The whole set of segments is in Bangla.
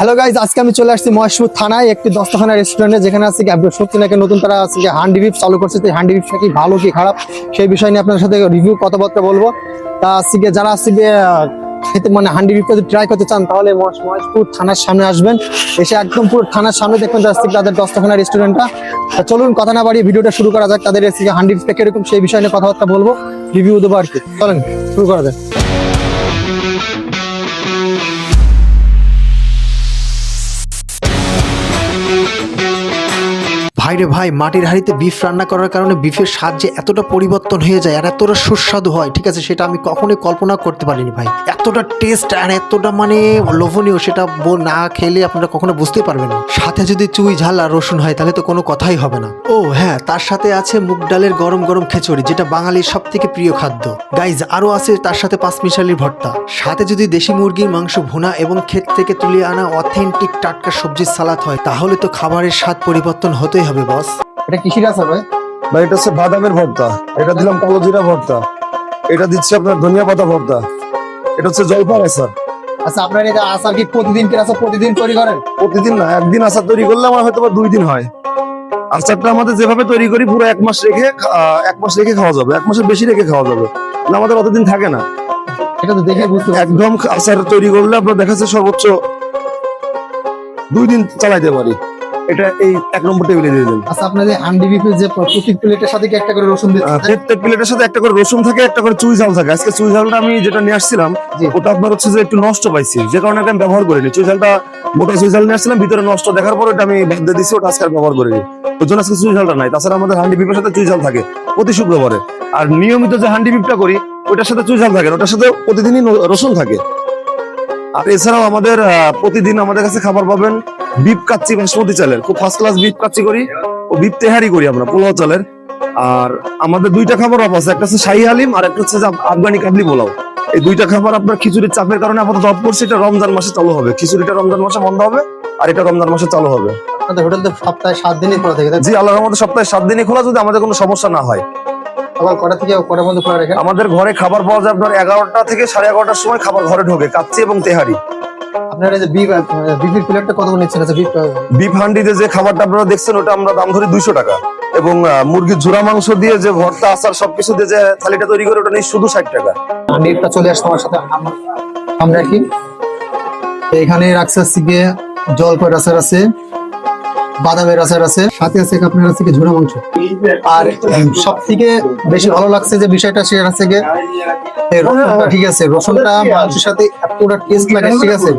হ্যালো গাইজ, আজকে আমি চলে আসছি মহেশপুর থানায় একটি দস্তখানা রেস্টুরেন্টে, যেখানে আছে কি সত্যি নাকি নতুন তারা আছে কি হান্ডি বিফ চালু করছে। তো হান্ডি বিফটা কি ভালো কি খারাপ সেই বিষয় নিয়ে আপনার সাথে রিভিউ কথাবার্তা বলবো। তা আজকে যারা আছে কি খেতে মানে হান্ডি বিফটা যদি ট্রাই করতে চান তাহলে মহেশপুর থানার সামনে আসবেন। এসে একদম পুরো থানার সামনে দেখবেন যাচ্ছে তাদের দস্তখানা রেস্টুরেন্টটা। চলুন কথা না বাড়িয়ে ভিডিওটা শুরু করা যাক। তাদের হান্ডি বিফটা কিরকম সেই বিষয় নিয়ে কথাবার্তা বলবো, রিভিউ দেবো আর কি। চলেন শুরু করা যাক। ভাইরে ভাই, মাটির হাঁড়িতে বিফ রান্না করার কারণে বিফের স্বাদ যে এতটা পরিবর্তন হয়ে যায় আর এতটা সুস্বাদু হয়, ঠিক আছে, সেটা আমি কখনোই কল্পনা করতে পারিনি ভাই। এতটা টেস্ট আর এতটা মানে লোভনীয়, সেটা না খেলে আপনারা কখনো বুঝতে পারবেন না। সাথে যদি চুই ঝাল আর রসুন হয় তাহলে তো কোনো কথাই হবে না। ও হ্যাঁ, তার সাথে আছে মুগ ডালের গরম গরম খিচুড়ি, যেটা বাঙালির সব থেকে প্রিয় খাদ্য গাইজ। আরও আছে তার সাথে পাঁচমিশালির ভর্তা। সাথে যদি দেশি মুরগির মাংস ভুনা এবং ক্ষেত থেকে তুলে আনা অথেন্টিক টাটকা সবজির সালাদ হয়, তাহলে তো খাবারের স্বাদ পরিবর্তন হতেই হবে বস। এটা কিসের আছে ভাই? ভাই এটা হচ্ছে বাদামের ভর্তা, এটা দিলাম কালো জিরা ভর্তা, এটা দিচ্ছি আপনার ধনিয়া পাতা ভর্তা, এটা হচ্ছে জলপাই আচার। আচ্ছা, আপনার এটা আচার কি প্রতিদিন প্রতিদিন তৈরি করেন? প্রতিদিন না, একদিন আচার তৈরি করলে আমার হয়তো বা 2 দিন হয়। আচারটা আমাদের যেভাবে তৈরি করি পুরো 1 মাস রেখে 1 মাস রেখে খাওয়া যাবে, 1 মাসের বেশি রেখে খাওয়া যাবে না, আমাদের অতদিন থাকে না। এটা তো দেখে বুঝতে পারছি। একদম আচার তৈরি করলে আপনার দেখা যাচ্ছে সর্বোচ্চ 2 দিন চালাইতে পারি। এটা এই 1 নম্বর টেবিলে দিয়ে দেন। আচ্ছা, আপনাদের হান্ডি বিফের যে প্রতি প্লেটের সাথে কি একটা করে রসুন দিচ্ছেন? প্রত্যেক প্লেটের সাথে একটা করে রসুন থাকে, একটা করে চুই ঝাল থাকে। আজকে চুই ঝালটা আমি যেটা নিয়ে আসছিলাম জি। ওটা আপনার হচ্ছে যে একটু নষ্ট পাইছি, যে কারণে আমি ব্যবহার করিনি। চুই ঝালটা মোটা চুই ঝাল নিয়ে আসছিলাম, ভিতরে নষ্ট দেখার পর ওটা আমি বাদ দিয়ে দিচ্ছি, ওটা আজকে আর ব্যবহার করিনি। ওই জন্য আজকে চুই ঝালটা নাই। তাছাড়া আমাদের হান্ডি বিফের সাথে চুই ঝাল থাকে প্রতি শুক্রবারে। আর নিয়মিত যে হান্ডি বিফটা করি ওটার সাথে চুই ঝাল থাকে না, ওটার সাথে প্রতিদিনই রসুন থাকে। আর এছাড়াও আমাদের প্রতিদিন আমাদের কাছে খাবার পাবেন বিফ কাচ্চি বাসমতি চালের, খুব ফার্স্ট ক্লাস বিফ কাচ্চি করি ও বিফ তেহারি করি আমরা পোলাও চালের। আর আমাদের 2টা খাবার অফ আছে, একটা হচ্ছে শাহী হালিম আর একটা হচ্ছে আফগানি কাবলি পোলাও। এই 2টা খাবার আপনার খিচুড়ির চাপের কারণে আপাতত অফ করছি, এটা রমজান মাসে চালু হবে। খিচুড়িটা রমজান মাসে বন্ধ হবে আর এটা রমজান মাসে চালু হবে। আপনাদের হোটেল তো সপ্তাহে 7 দিনই খোলা থাকে, তাই তো? জি, আল্লাহর রহমতে সপ্তাহে 7 দিনই খোলা, যদি আমাদের কোনো সমস্যা না হয়। সকাল কটা থেকে কটার মধ্যে খোলা রাখেন? আমাদের ঘরে খাবার পাওয়া যায় আপনার 11টা থেকে 11:30টার সময় খাবার ঘরে ঢোকে, কাচ্চি এবং তেহারি। আপনার এই যে বিফের প্লেটটা কত করে নিচ্ছেন? আচ্ছা, বিফ হান্ডিতে যে খাবারটা আপনারা দেখছেন ওটা আমরা দাম ধরি 200 টাকা, এবং মুরগির ঝুরা মাংস দিয়ে যে ভর্তা আচার সবকিছু দিয়ে যে থালিটা তৈরি করে ওটা নিয়ে শুধু 60 টাকা। হান্ডিটা চলে আসছে আমার সাথে সামনে আর কি। এখানে রাখছে হচ্ছে গিয়ে জলপাইয়ের আচার আছে, বাদামের আচার আছে, সাথে আছে আপনার হচ্ছে কি ঝুরা মাংস। আর সব থেকে বেশি ভালো লাগছে যে বিষয়টা সেটা হচ্ছে গিয়ে এই রসুনটা, ঠিক আছে, রসুনটা মাংসের সাথে এতটা টেস্ট লাগে, ঠিক আছে,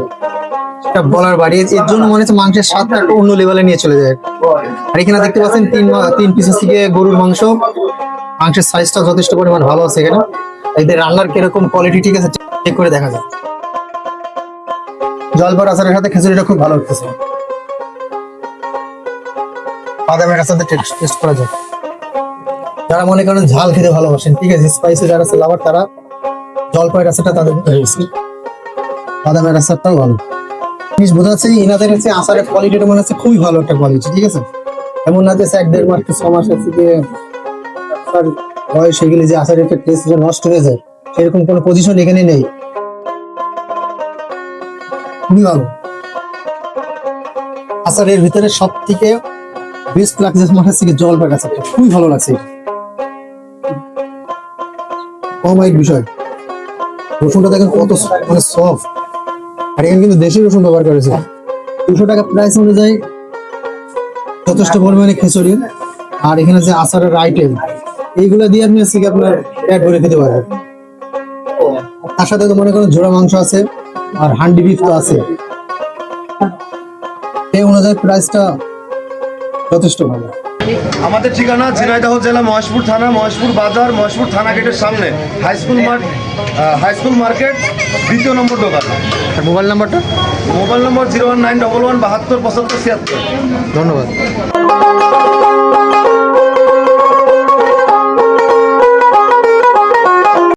সেটা বলার বাড়ি। এর জন্য মনে হচ্ছে মাংসের স্বাদটা একটু অন্য লেভেলে নিয়ে চলে যায়। আর এখানে দেখতে পাচ্ছেন 3 পিসের থেকে গরুর মাংস, মাংসের সাইজটা যথেষ্ট পরিমাণ ভালো আছে এখানে। এদের রান্নার কিরকম কোয়ালিটি, ঠিক আছে, চেক করে দেখা যায়। জলপাই আচারের সাথে খিচুড়িটা খুব ভালো হচ্ছে। বাদামের আচারটা টেস্ট করা যায়। যারা মনে করেন ঝাল খেতে ভালোবাসেন, ঠিক আছে, স্পাইসি যারা আছে লাভার, তারা জলপাইয়ের আচারটা তাদের হয়েছে। বাদামের আচারটাও ভালো জিনিস বোঝা যাচ্ছে। এনাদের হচ্ছে আচারের কোয়ালিটিটা মনে হচ্ছে খুবই ভালো একটা কোয়ালিটি, ঠিক আছে। এমন না যে 1-1.5 মাস 6 মাস হচ্ছে গিয়ে বয়স হয়ে গেলে যে আচারের একটা টেস্ট নষ্ট হয়ে যায়, সেরকম কোনো পজিশন এখানে নেই। খুবই ভালো আচারের ভিতরে সব থেকে বেস্ট লাগছে আমার কাছে জলপাই আচারটা, খুবই ভালো লাগছে। কমাইট বিষয়, রসুনটা দেখেন কত মানে সফট। আর এখানে কিন্তু দেশি রসুন ব্যবহার করেছে। 200 টাকা প্রাইস অনুযায়ী যথেষ্ট পরিমাণে খিচুড়ি আর এখানে যে আচারের আইটেম, এইগুলো দিয়ে আপনি আজকে আপনার পেট ভরে খেতে পারবেন। তার সাথে তো মনে করেন ঝোড়া মাংস আছে আর হান্ডি বিফ তো আছে। এই অনুযায়ী প্রাইসটা যথেষ্ট ভালো। আমাদের ঠিকানা ঝিনাইদহ জেলা মহেশপুর থানা, মহেশপুর বাজার, মহেশপুর থানা গেটের সামনে হাই স্কুল মার্কেট, 2য় নম্বর দোকান। মোবাইল নাম্বারটা? মোবাইল নম্বর 01911 72 75 76। ধন্যবাদ।